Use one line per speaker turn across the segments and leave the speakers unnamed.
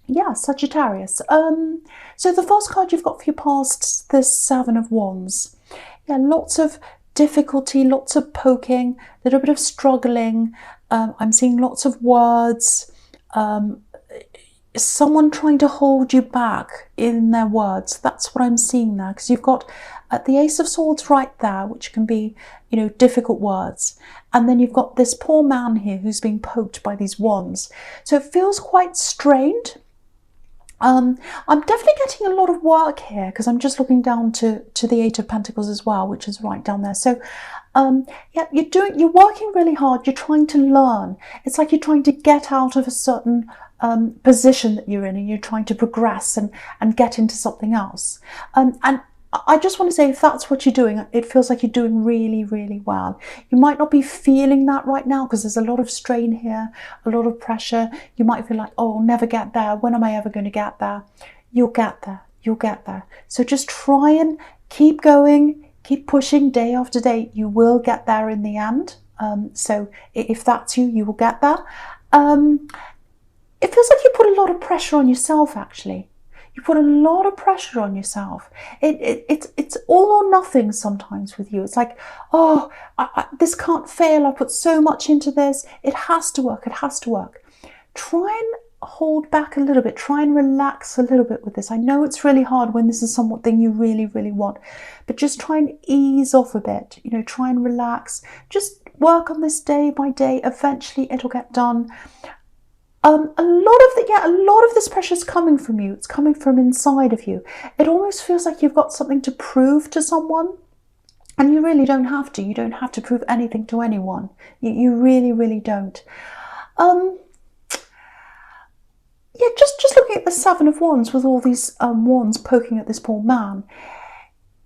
Yeah, Sagittarius. So the first card you've got for your past, the Seven of Wands. Yeah, lots of difficulty, lots of poking, a little bit of struggling. I'm seeing lots of words. Um, Someone trying to hold you back in their words. That's what I'm seeing there, because you've got the Ace of Swords right there, which can be, difficult words. And then you've got this poor man here who's being poked by these wands. So it feels quite strained. I'm definitely getting a lot of work here, because I'm just looking down to the Eight of Pentacles as well, which is right down there. So yeah, you're working really hard. You're trying to learn. It's like you're trying to get out of a certain position that you're in, and you're trying to progress and get into something else. And I just want to say, if that's what you're doing, it feels like you're doing really, really well. You might not be feeling that right now because there's a lot of strain here, a lot of pressure. You might feel like, oh, I'll never get there. When am I ever going to get there? You'll get there. You'll get there. So just try and keep going, keep pushing day after day. You will get there in the end. So if that's you, you will get there. It feels like you put a lot of pressure on yourself, actually. You put a lot of pressure on yourself. It's all or nothing sometimes with you. It's like, oh, this can't fail. I put so much into this. It has to work. It has to work. Try and hold back a little bit. Try and relax a little bit with this. I know it's really hard when this is something you really, really want, but just try and ease off a bit. Try and relax. Just work on this day by day. Eventually it'll get done. A lot of this pressure is coming from you. It's coming from inside of you. It almost feels like you've got something to prove to someone, and you really don't have to. You don't have to prove anything to anyone. You really, really don't. Yeah, just looking at the Seven of Wands with all these wands poking at this poor man.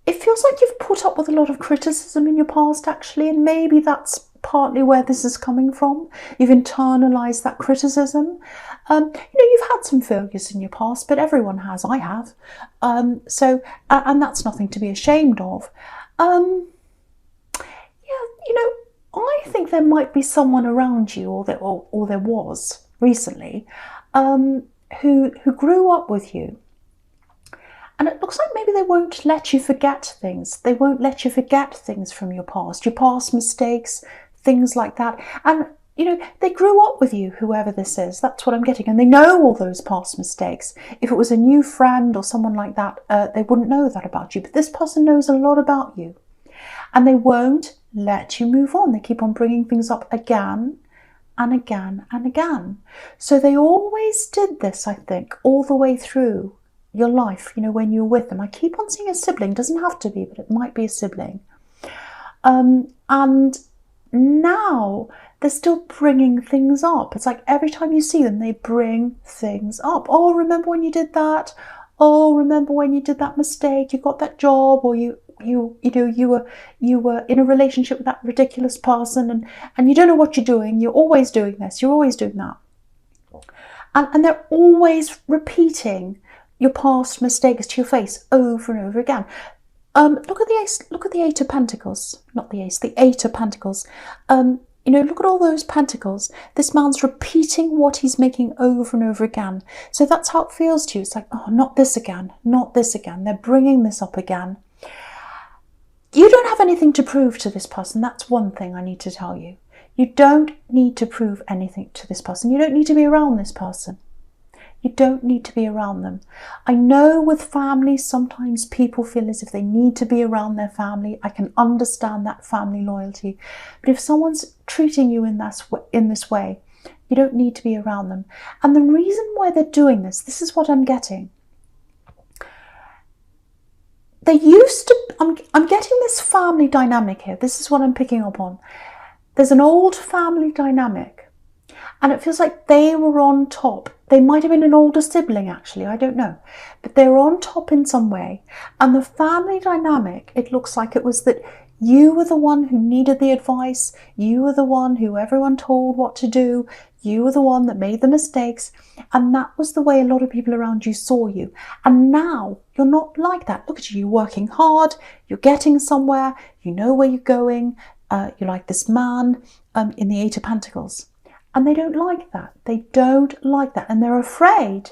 It feels like you've put up with a lot of criticism in your past, actually, and maybe that's partly where this is coming from. You've internalized that criticism. You've had some failures in your past, but everyone has. I have. And that's nothing to be ashamed of. I think there might be someone around you, or there was recently, who grew up with you. And it looks like maybe they won't let you forget things. They won't let you forget things from your past mistakes, things like that. And, they grew up with you, whoever this is. That's what I'm getting. And they know all those past mistakes. If it was a new friend or someone like that, they wouldn't know that about you. But this person knows a lot about you. And they won't let you move on. They keep on bringing things up again and again and again. So they always did this, I think, all the way through your life, when you're with them. I keep on seeing a sibling. Doesn't have to be, but it might be a sibling. And now they're still bringing things up. It's like every time you see them, they bring things up. Oh, remember when you did that? Oh, remember when you did that mistake? You got that job, or you were in a relationship with that ridiculous person, and you don't know what you're doing. You're always doing this. You're always doing that. And they're always repeating your past mistakes to your face over and over again. Look at the ace. Look at the Eight of Pentacles. Not the ace. The Eight of Pentacles. Look at all those pentacles. This man's repeating what he's making over and over again. So that's how it feels to you. It's like, oh, not this again. Not this again. They're bringing this up again. You don't have anything to prove to this person. That's one thing I need to tell you. You don't need to prove anything to this person. You don't need to be around this person. You don't need to be around them. I know with families, sometimes people feel as if they need to be around their family. I can understand that family loyalty. But if someone's treating you in this way, you don't need to be around them. And the reason why they're doing this is what I'm getting. They used to, I'm getting this family dynamic here. This is what I'm picking up on. There's an old family dynamic. And it feels like they were on top. They might have been an older sibling, actually. I don't know. But they were on top in some way. And the family dynamic, it looks like it was that you were the one who needed the advice. You were the one who everyone told what to do. You were the one that made the mistakes. And that was the way a lot of people around you saw you. And now you're not like that. Look at you. You're working hard. You're getting somewhere. You know where you're going. You're like this man in the Eight of Pentacles. And they don't like that. They don't like that. And they're afraid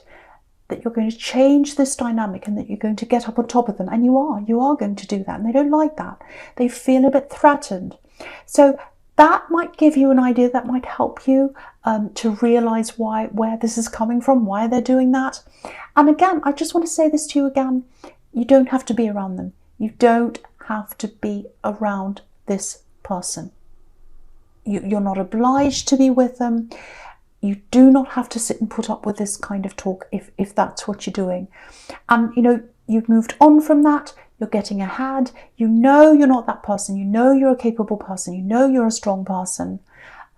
that you're going to change this dynamic and that you're going to get up on top of them. And you are going to do that. And they don't like that. They feel a bit threatened. So that might give you an idea, that might help you to realize where this is coming from, why they're doing that. And again, I just want to say this to you again, you don't have to be around them. You don't have to be around this person. You're not obliged to be with them. You do not have to sit and put up with this kind of talk if that's what you're doing. And you've moved on from that. You're getting ahead. You know you're not that person. You know you're a capable person. You know you're a strong person.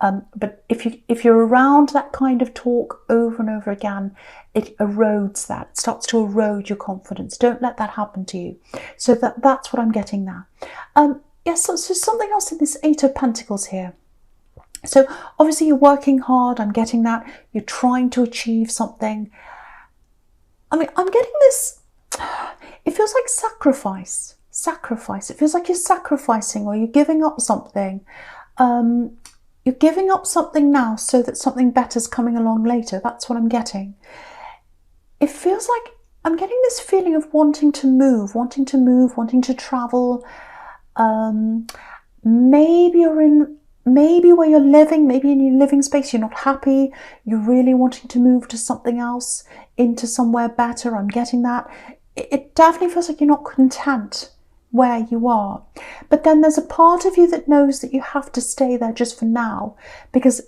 But if you're around that kind of talk over and over again, it erodes that. It starts to erode your confidence. Don't let that happen to you. So that's what I'm getting there. Yes, so something else in this Eight of Pentacles here. So obviously you're working hard. I'm getting that. You're trying to achieve something. I mean, I'm getting this. It feels like sacrifice. It feels like you're sacrificing or you're giving up something. You're giving up something now so that something better's coming along later. That's what I'm getting. It feels like I'm getting this feeling of wanting to move, wanting to travel. Maybe where you're living, maybe in your living space, you're not happy. You're really wanting to move to something else, into somewhere better. I'm getting that. It definitely feels like you're not content where you are. But then there's a part of you that knows that you have to stay there just for now, because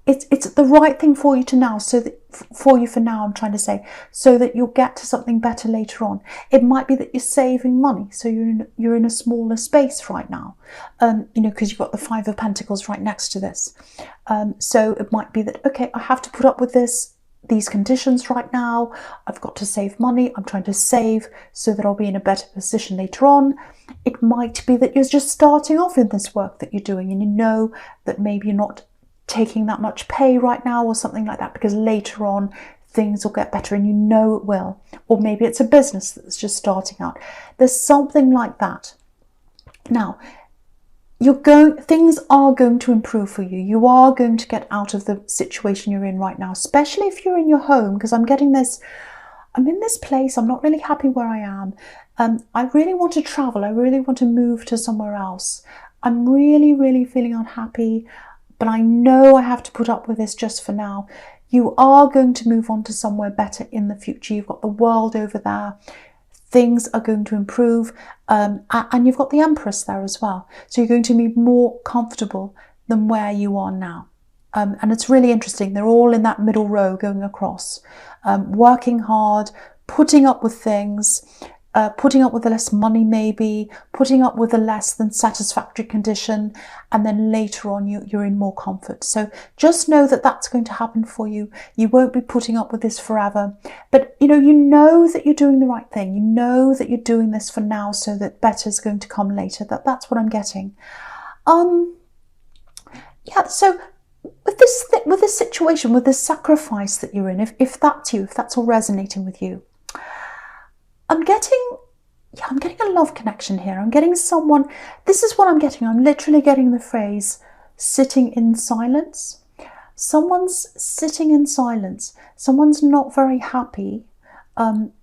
it's the right thing for you to now, for now, I'm trying to say, so that you'll get to something better later on. It might be that you're saving money, so you're in a smaller space right now, because you've got the Five of Pentacles right next to this. So it might be that, okay, I have to put up with these conditions right now. I've got to save money. I'm trying to save so that I'll be in a better position later on. It might be that you're just starting off in this work that you're doing, and you know that maybe you're not taking that much pay right now or something like that, because later on things will get better, and you know it will. Or maybe it's a business that's just starting out. There's something like that. Now, things are going to improve for you. You are going to get out of the situation you're in right now, especially if you're in your home, because I'm getting this, I'm in this place, I'm not really happy where I am. I really want to travel. I really want to move to somewhere else. I'm really, really feeling unhappy, but I know I have to put up with this just for now. You are going to move on to somewhere better in the future. You've got the world over there. Things are going to improve. And you've got the Empress there as well. So you're going to be more comfortable than where you are now. And it's really interesting. They're all in that middle row going across. Working hard, putting up with things, putting up with the less money maybe, putting up with a less than satisfactory condition, and then later on you're in more comfort. So just know that that's going to happen for you. You won't be putting up with this forever, but you know that you're doing the right thing. You know that you're doing this for now so that better is going to come later. That's what I'm getting. Yeah, so with this situation, with this sacrifice that you're in, if that's you, if that's all resonating with you, I'm getting a love connection here. I'm getting someone, this is what I'm getting. I'm literally getting the phrase sitting in silence. Someone's sitting in silence. Someone's not very happy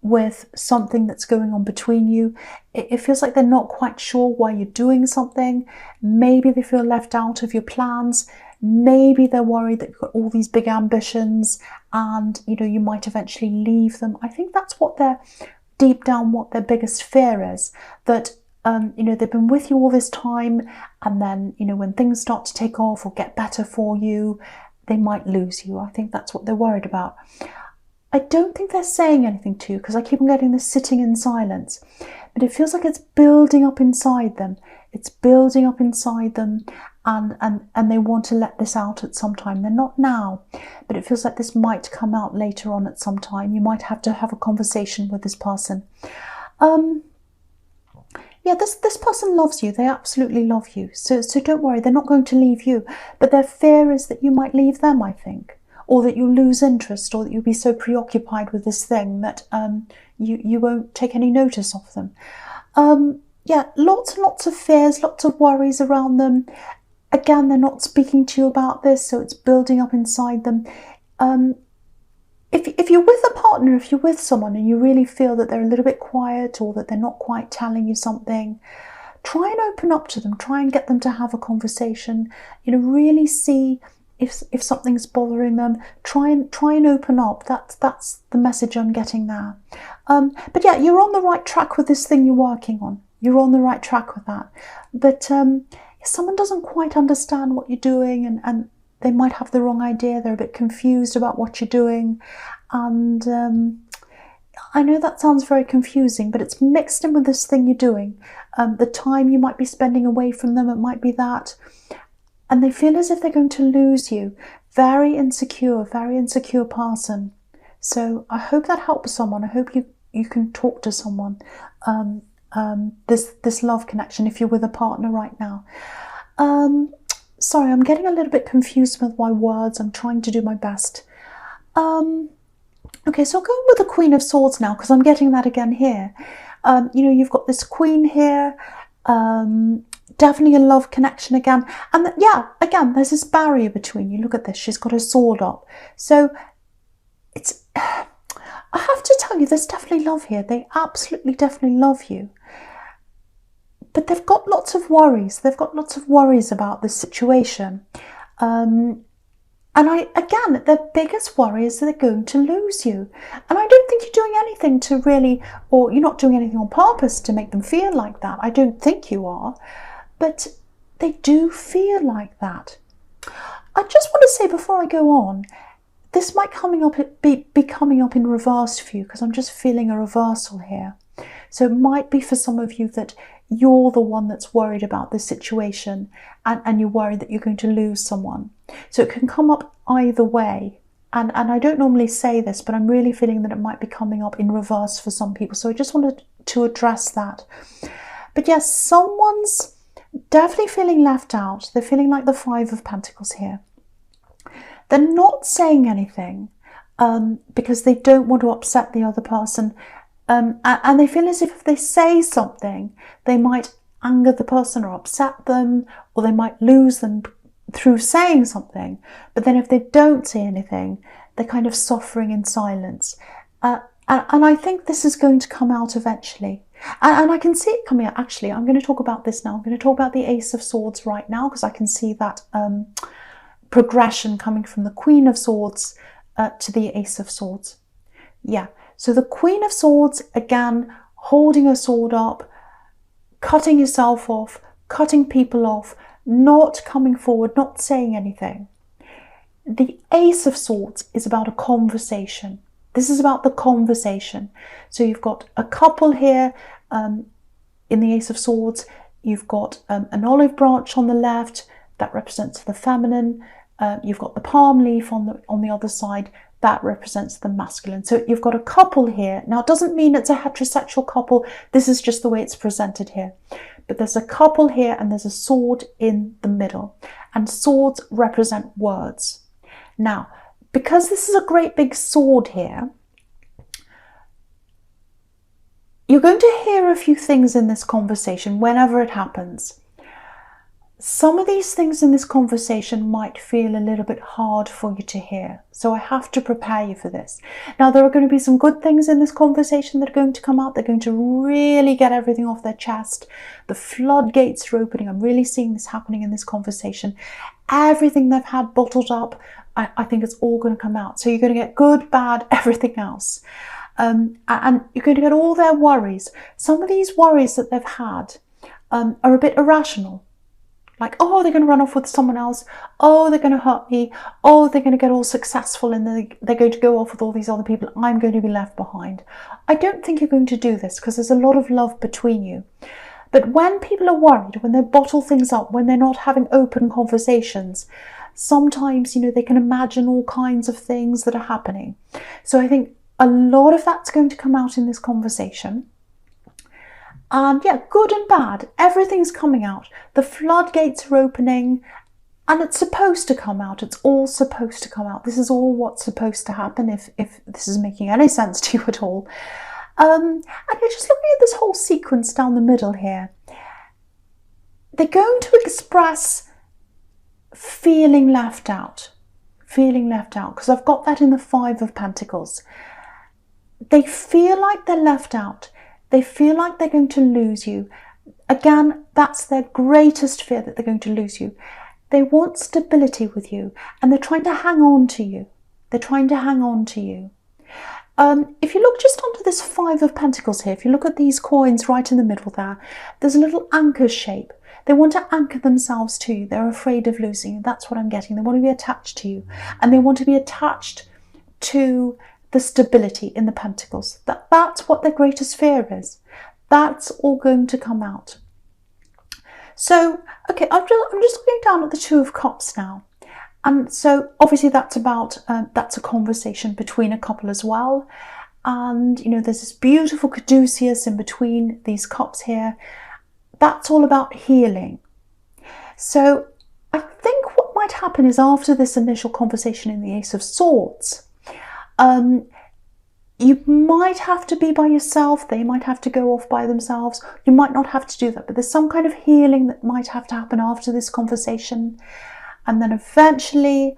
with something that's going on between you. It feels like they're not quite sure why you're doing something. Maybe they feel left out of your plans. Maybe they're worried that you've got all these big ambitions and you might eventually leave them. I think that's what they're deep down, what their biggest fear is, that they've been with you all this time, and then when things start to take off or get better for you, they might lose you. I think that's what they're worried about. I don't think they're saying anything to you, because I keep on getting this sitting in silence, but it feels like it's building up inside them. It's building up inside them, and they want to let this out at some time. They're not now, but it feels like this might come out later on at some time. You might have to have a conversation with this person. Yeah, this person loves you. They absolutely love you. So don't worry, they're not going to leave you. But their fear is that you might leave them, I think. Or that you'll lose interest, or that you'll be so preoccupied with this thing that you won't take any notice of them. Yeah, lots and lots of fears, lots of worries around them. Again, they're not speaking to you about this, so it's building up inside them. if you're with a partner, if you're with someone and you really feel that they're a little bit quiet or that they're not quite telling you something, try and open up to them. Try and get them to have a conversation. Really see if something's bothering them. Try and open up. That's the message I'm getting there. But yeah, you're on the right track with this thing you're working on. You're on the right track with that. But if someone doesn't quite understand what you're doing and they might have the wrong idea, they're a bit confused about what you're doing, and I know that sounds very confusing, but it's mixed in with this thing you're doing. The time you might be spending away from them, it might be that. And they feel as if they're going to lose you. Very insecure person. So I hope that helps someone. I hope you can talk to someone. This love connection, if you're with a partner right now. Sorry, I'm getting a little bit confused with my words. I'm trying to do my best. Okay, so I'll go with the Queen of Swords now, because I'm getting that again here. You've got this Queen here. Definitely a love connection again. And again, there's this barrier between you. Look at this. She's got her sword up. So it's... I have to tell you, there's definitely love here. They absolutely, definitely love you. But they've got lots of worries. They've got lots of worries about this situation. And their biggest worry is that they're going to lose you. And I don't think you're doing anything to really, or you're not doing anything on purpose to make them feel like that. I don't think you are. But they do feel like that. I just want to say before I go on, this might be coming up in reverse for you, because I'm just feeling a reversal here. So it might be for some of you that you're the one that's worried about this situation and you're worried that you're going to lose someone. So it can come up either way. And I don't normally say this, but I'm really feeling that it might be coming up in reverse for some people. So I just wanted to address that. But yes, someone's definitely feeling left out. They're feeling like the Five of Pentacles here. They're not saying anything because they don't want to upset the other person. And they feel as if they say something, they might anger the person or upset them, or they might lose them through saying something. But then if they don't say anything, they're kind of suffering in silence. And I think this is going to come out eventually. And I can see it coming out. Actually, I'm going to talk about this now. I'm going to talk about the Ace of Swords right now, because I can see that progression coming from the Queen of Swords to the Ace of Swords. Yeah, so the Queen of Swords, again, holding her sword up, cutting yourself off, cutting people off, not coming forward, not saying anything. The Ace of Swords is about a conversation. This is about the conversation. So you've got a couple here in the Ace of Swords. You've got an olive branch on the left that represents the feminine. You've got the palm leaf on the other side that represents the masculine. So you've got a couple here. Now, it doesn't mean it's a heterosexual couple. This is just the way it's presented here. But there's a couple here and there's a sword in the middle. And swords represent words. Now, because this is a great big sword here, you're going to hear a few things in this conversation whenever it happens. Some of these things in this conversation might feel a little bit hard for you to hear. So I have to prepare you for this. Now, there are going to be some good things in this conversation that are going to come out. They're going to really get everything off their chest. The floodgates are opening. I'm really seeing this happening in this conversation. Everything they've had bottled up, I think it's all going to come out. So you're going to get good, bad, everything else. And you're going to get all their worries. Some of these worries that they've had are a bit irrational. Like, oh, they're going to run off with someone else. Oh, they're going to hurt me. Oh, they're going to get all successful and they're going to go off with all these other people. I'm going to be left behind. I don't think you're going to do this because there's a lot of love between you. But when people are worried, when they bottle things up, when they're not having open conversations, sometimes, they can imagine all kinds of things that are happening. So I think a lot of that's going to come out in this conversation. And yeah, good and bad, everything's coming out. The floodgates are opening and it's supposed to come out. It's all supposed to come out. This is all what's supposed to happen, if this is making any sense to you at all. And you're just looking at this whole sequence down the middle here. They're going to express feeling left out. feeling left out, because I've got that in the Five of Pentacles. They feel like they're left out. They feel like they're going to lose you. Again, that's their greatest fear, that they're going to lose you. They want stability with you, and they're trying to hang on to you. They're trying to hang on to you. If you look just onto this Five of Pentacles here, if you look at these coins right in the middle there, there's a little anchor shape. They want to anchor themselves to you. They're afraid of losing you. That's what I'm getting. They want to be attached to you, and they want to be attached to the stability in the Pentacles. That's what their greatest fear is. That's all going to come out. So, okay, I'm just looking down at the Two of Cups now. And so obviously that's about, that's a conversation between a couple as well. And, you know, there's this beautiful caduceus in between these cups here. That's all about healing. So I think what might happen is, after this initial conversation in the Ace of Swords, you might have to be by yourself. They might have to go off by themselves. You might not have to do that, but there's some kind of healing that might have to happen after this conversation. And then eventually,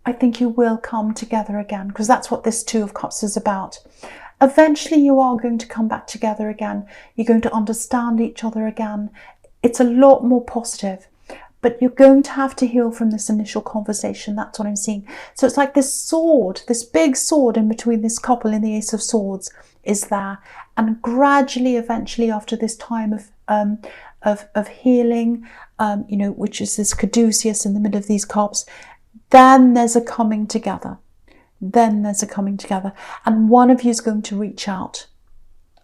I think you will come together again, because that's what this Two of Cups is about. Eventually, you are going to come back together again. You're going to understand each other again. It's a lot more positive, but you're going to have to heal from this initial conversation. That's what I'm seeing. So it's like this sword, this big sword in between this couple in the Ace of Swords is there. And gradually, eventually, after this time of healing, you know, which is this caduceus in the middle of these cups, then there's a coming together. Then there's a coming together. And one of you is going to reach out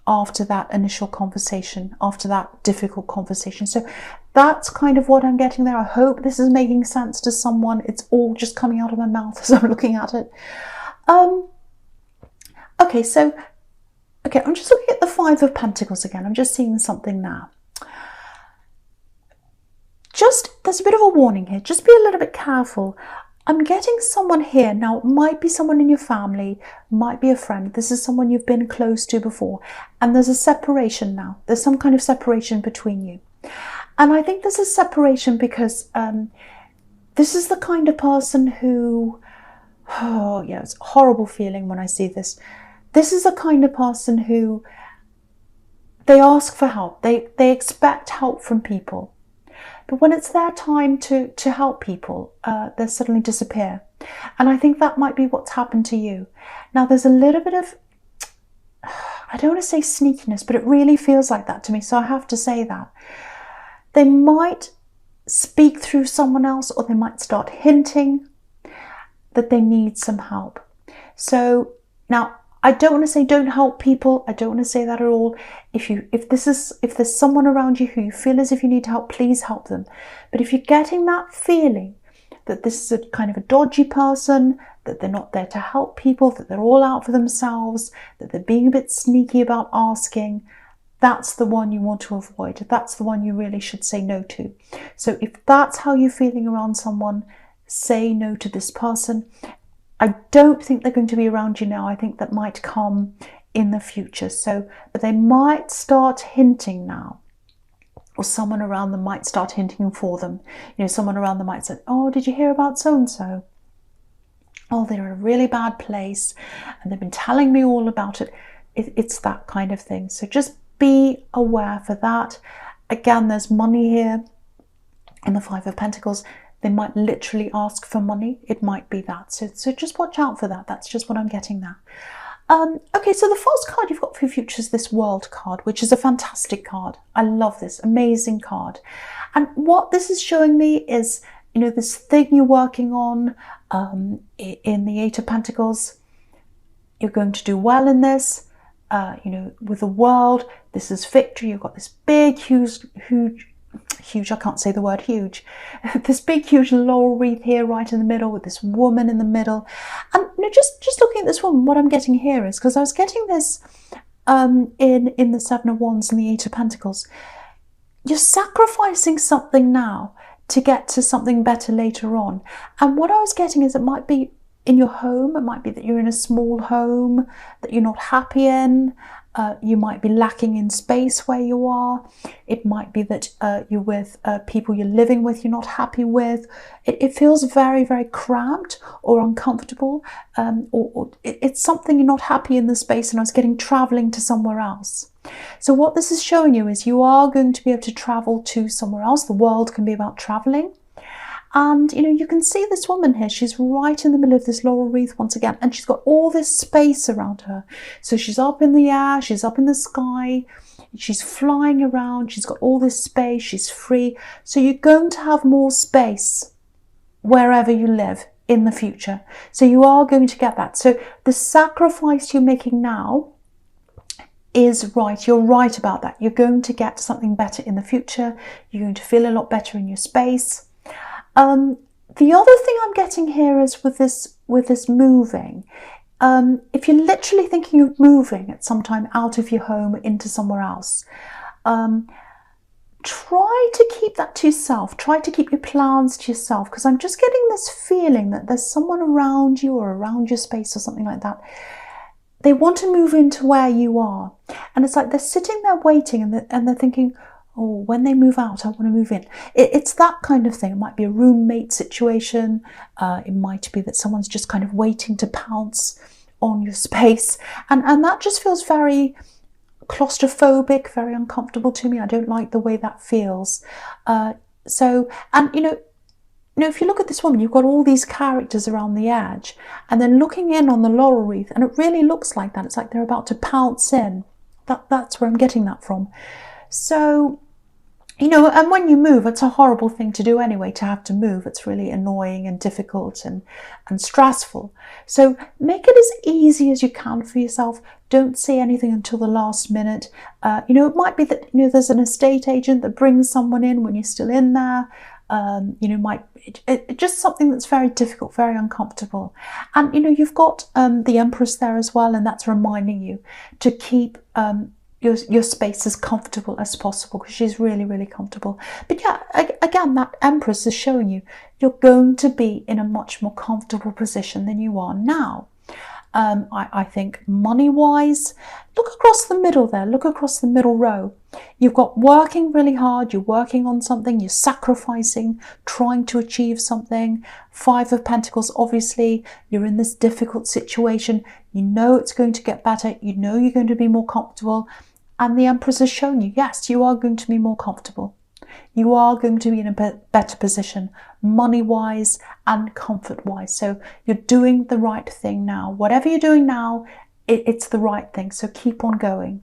after that initial conversation, after that difficult conversation. So that's kind of what I'm getting there. I hope this is making sense to someone. It's all just coming out of my mouth as I'm looking at it. Okay, so, okay, I'm just looking at the Five of Pentacles again. I'm just seeing something now. There's a bit of a warning here. Just be a little bit careful. I'm getting someone here. Now, it might be someone in your family, might be a friend. This is someone you've been close to before. And there's a separation now. There's some kind of separation between you. And I think there's a separation because this is the kind of person who, oh yeah, it's a horrible feeling when I see this. This is the kind of person who, they ask for help. They expect help from people. But when it's their time to help people, they suddenly disappear. And I think that might be what's happened to you. Now, there's a little bit of, I don't want to say sneakiness, but it really feels like that to me. So I have to say that. They might speak through someone else, or they might start hinting that they need some help. So now, I don't want to say don't help people. I don't want to say that at all. If there's someone around you who you feel as if you need help, please help them. But if you're getting that feeling that this is a kind of a dodgy person, that they're not there to help people, that they're all out for themselves, that they're being a bit sneaky about asking, that's the one you want to avoid. That's the one you really should say no to. So if that's how you're feeling around someone, say no to this person. I don't think they're going to be around you now. I think that might come in the future. So, but they might start hinting now, or someone around them might start hinting for them. You know, someone around them might say, oh, did you hear about so-and-so? Oh, they're in a really bad place and they've been telling me all about it. It's that kind of thing. So just be aware for that. Again, there's money here in the Five of Pentacles. They might literally ask for money. It might be that. So just watch out for that. That's just what I'm getting there. Okay, so the first card you've got for your future is this World card, which is a fantastic card. I love this. Amazing card. And what this is showing me is, you know, this thing you're working on in the Eight of Pentacles. You're going to do well in this. You know, with the World, this is victory. You've got this big, huge, I can't say the word huge, this big huge laurel wreath here right in the middle with this woman in the middle. And you know, just looking at this woman, what I'm getting here is, because I was getting this in the Seven of Wands and the Eight of Pentacles, you're sacrificing something now to get to something better later on. And what I was getting is, it might be in your home, it might be that you're in a small home that you're not happy in, You might be lacking in space where you are. It might be that you're with people you're living with you're not happy with. It feels very, very cramped or uncomfortable, or it's something you're not happy in the space, and I was getting traveling to somewhere else. So what this is showing you is you are going to be able to travel to somewhere else. The world can be about traveling. And, you know, you can see this woman here. She's right in the middle of this laurel wreath once again, and she's got all this space around her. So she's up in the air, she's up in the sky, she's flying around, she's got all this space, she's free. So you're going to have more space wherever you live in the future. So you are going to get that. So the sacrifice you're making now is right. You're right about that. You're going to get something better in the future. You're going to feel a lot better in your space. The other thing I'm getting here is with this moving, if you're literally thinking of moving at some time out of your home into somewhere else, try to keep that to yourself. Try to keep your plans to yourself, because I'm just getting this feeling that there's someone around you or around your space or something like that. They want to move into where you are, and it's like they're sitting there waiting, and they're thinking, oh, when they move out, I want to move in. It's that kind of thing. It might be a roommate situation. It might be that someone's just kind of waiting to pounce on your space. And that just feels very claustrophobic, very uncomfortable to me. I don't like the way that feels. And you know, if you look at this woman, you've got all these characters around the edge, and then looking in on the laurel wreath, and it really looks like that. It's like they're about to pounce in. That's where I'm getting that from. So, you know, and when you move, it's a horrible thing to do anyway, to have to move. It's really annoying and difficult and stressful. So make it as easy as you can for yourself. Don't say anything until the last minute. You know, it might be that, you know, there's an estate agent that brings someone in when you're still in there. You know, just something that's very difficult, very uncomfortable. And, you know, you've got the Empress there as well, and that's reminding you to keep your space as comfortable as possible, because she's really, really comfortable. But yeah, again, that Empress is showing you you're going to be in a much more comfortable position than you are now. I think money-wise, look across the middle there, look across the middle row. You've got working really hard, you're working on something, you're sacrificing, trying to achieve something. Five of Pentacles, obviously, you're in this difficult situation. You know it's going to get better, you know you're going to be more comfortable. And the Empress has shown you, yes, you are going to be more comfortable. You are going to be in a better position, money-wise and comfort-wise. So you're doing the right thing now. Whatever you're doing now, it's the right thing. So keep on going.